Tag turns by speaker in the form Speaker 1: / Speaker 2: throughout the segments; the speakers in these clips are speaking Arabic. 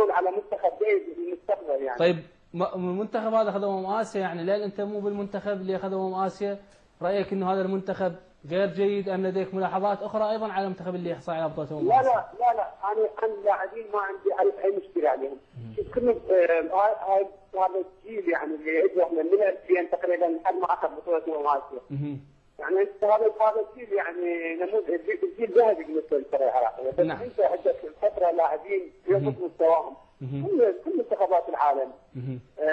Speaker 1: ينافسون على منتخب جيد في المستقبل يعني.
Speaker 2: طيب المنتخب هذا اخذ اسيا، يعني ليه انت مو بالمنتخب اللي اخذ اسيا؟ رايك انه هذا المنتخب غير جيد ام لديك ملاحظات اخرى ايضا على المنتخب اللي يحصل على بطوله
Speaker 1: لا
Speaker 2: اسيا؟
Speaker 1: لا لا لا، انا اللاعبين ما عندي اي مشكله عليهم. شوف كل هذا الجيل يعني اللي اجى من 2000 تقريبا لحد ما اخذ بطوله اسيا. يعني هذا الجيل يعني نموذج جيل ذهبي بالنسبه للكره العراقيه، بس
Speaker 2: نعم.
Speaker 1: انت عندك فتره لاعبين يضبط مستواهم كل منتخبات العالم.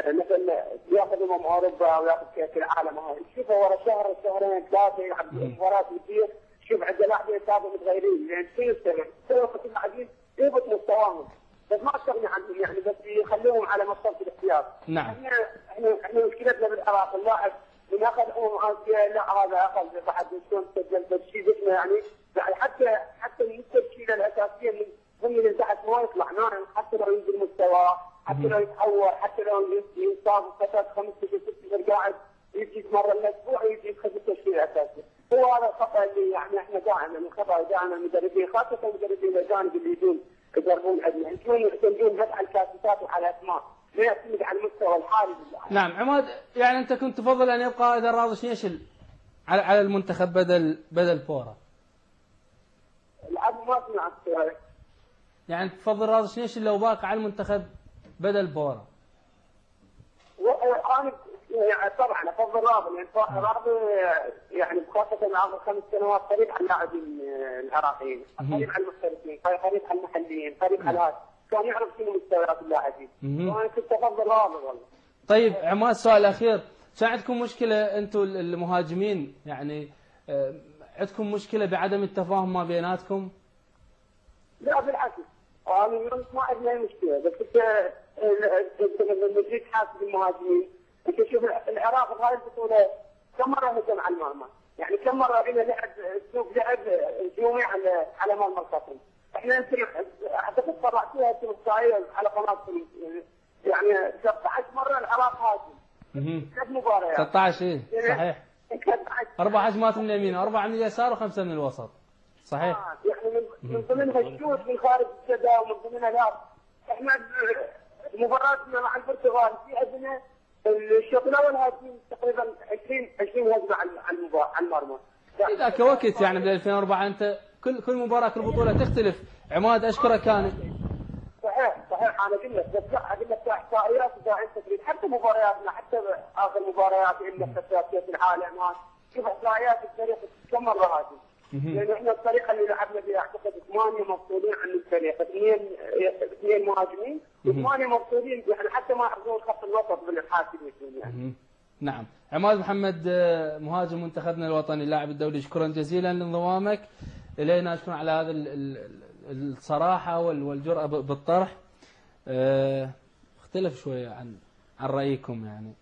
Speaker 1: مثلا ياخذ اوروبا وياخذ كاس العالم، هاي تشوفه ورا شهر شهرين ثلاثه يلعب مباراه كثير، شوف عنده لاعبين ثابت متغيرين يعني كل سنه وقت اللاعبين يضبط مستواهم، بس ما استغني عنهم يعني، بس يخلوهم على مرتبه الاحتياط.
Speaker 2: نعم.
Speaker 1: احنا مشكلتنا بالعراق اللاعب من اخذ اسيا، لا هذا اخذ بعد شلون سجل ترشيدنا يعني حتى التشكيله الاساسيه من تحت ما يطلع نايم، حتى لو ينزل مستواه، حتى لو يتحول، حتى لو يصاب فتره 5 6 قاعد يجي مره الاسبوع يجي يدخل التشكيله الاساسيه. هو هذا الخطا اللي يعني احنا دائما الخطا دائما المدربين، خاصه المدربين الاجانب اللي يدربون عندنا، يعتمدون بس على الكاسيتات وعلى اسماء، لا يعتمد على المستوى الحالي.
Speaker 2: نعم عماد، يعني انت كنت تفضل ان يبقى اذا راضي شنيشل على المنتخب بدل بورا؟
Speaker 1: العب ما سمعت سؤالك.
Speaker 2: يعني تفضل راضي شنيشل لو باقي على المنتخب بدل بورا؟
Speaker 1: انا يعني طبعا افضل راضي، يعني راضي يعني خاصه اخر 5 سنوات قريب على اللاعبين العراقيين، قريب على المحترفين، قريب على المحليين، قريب على هذا، كان يعرف شنو مستويات اللاعبين، وانا كنت افضل راضي والله.
Speaker 2: طيب عماد، السؤال الاخير، كان عندكم مشكله انتم المهاجمين، يعني عندكم مشكله بعدم التفاهم ما بيناتكم؟
Speaker 1: لا بالعكس، انا ما عندنا اي مشكله، بس انت لما تجي تحاسب المهاجمين، انت شوف العراق بهاي البطوله كم مره هجم على المرمى، يعني كم مره بينا لعب اسلوب لعب هجومي على مرمى الخصم. احنا يمكن اعتقد طلعتوها انتم على قناتكم، يعني 16 مره العراق هاجم. 3 مباريات.
Speaker 2: 16 ايه صحيح. 4 هجمات من اليمين و4 من اليسار و5 من الوسط. صحيح.
Speaker 1: يعني من ضمنها الشوط من خارج السدة، ومن ضمنها لا. احنا مباراتنا مع البرتغال في عندنا الشوط الاول هاجمين تقريبا 20 هجمه على المرمى.
Speaker 2: اذا كوقت يعني بال 2004 انت كل مباراه كل بطوله تختلف. عماد اشكرك انا.
Speaker 1: صحيح انا قلت لك، بس لا اقول لك احصائيات اذا انت تريد، حتى مبارياتنا حتى اخر مباريات اللي كاس العالم هذا، شوف احصائيات الفريق كم مره هاجم. لان احنا الطريقه اللي لعبنا فيها اعتقد 8 مفصولين عن الفريق، 2 مهاجمين و8 مفصولين، يعني حتى ما يحضرون خط الوسط بالحاسم يعني.
Speaker 2: نعم. عماد محمد مهاجم منتخبنا الوطني اللاعب الدولي، شكرا جزيلا لانضمامك الينا، اشكرا على هذا الصراحه والجرأه بالطرح. اختلف شويه عن رايكم، يعني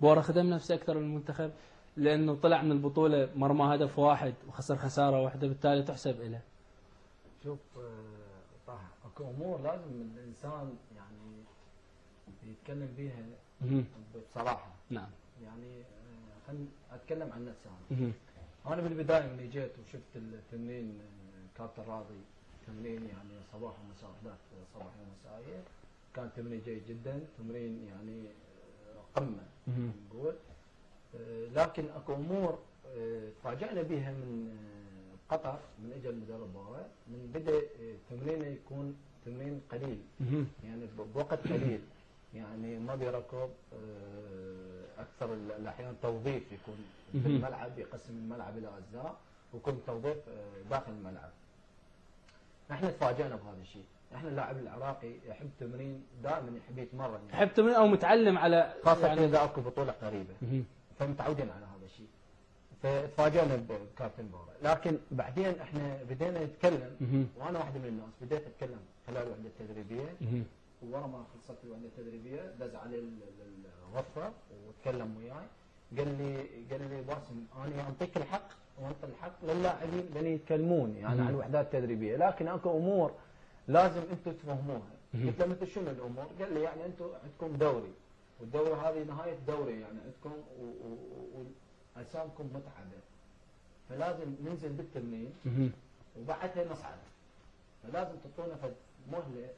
Speaker 2: بورا خدم نفسه اكثر من المنتخب لانه طلع من البطوله مرمى هدف واحد وخسر خساره واحده، بالتالي تحسب له.
Speaker 3: شوف طه، اكو امور لازم الانسان يعني يتكلم بيها بصراحه.
Speaker 2: نعم.
Speaker 3: يعني خليني اتكلم عن نفسي انا. انا بالبدايه من جيت وشفت التمرين كابتن راضي، تمرين يعني صباح ومساء، احداث صباحيه ومسائيه، كان تمرين جيد جدا، تمرين يعني قمه نقول. لكن اكو امور تفاجئنا بها من قطر، من اجى المدرب بورا، من بدا تمرينه يكون تمرين قليل، يعني بوقت قليل، يعني ما بيركض اكثر الاحيان، توظيف يكون في الملعب، يقسم الملعب الى اجزاء ويكون توظيف داخل الملعب. نحن تفاجئنا بهذا الشيء، نحن اللاعب العراقي يحب تمرين، دائما يحب يتمرن،
Speaker 2: يحب تمرين او متعلم على،
Speaker 3: خاصه يعني اذا اكو بطوله قريبه، فمتعودين على هذا الشيء. فتفاجئنا بكابتن بورا، لكن بعدين احنا بدينا نتكلم، وانا واحد من الناس بديت اتكلم خلال الوحده التدريبيه، ورا ما خلصت الوحده التدريبيه دز علي الغرفه وتكلم وياي، قال لي باسم انا اعطيك الحق وانطي الحق للاعبين لان يتكلمون يعني عن الوحدات التدريبيه، لكن اكو امور لازم انتم تفهموها. قلت له مثل شنو الامور؟ قال لي يعني انتم عندكم دوري، والدوري هذه نهايه دوري يعني عندكم واجسامكم متعبه، فلازم ننزل بالتمرين وبعدها نصعد، فلازم تعطونا مهله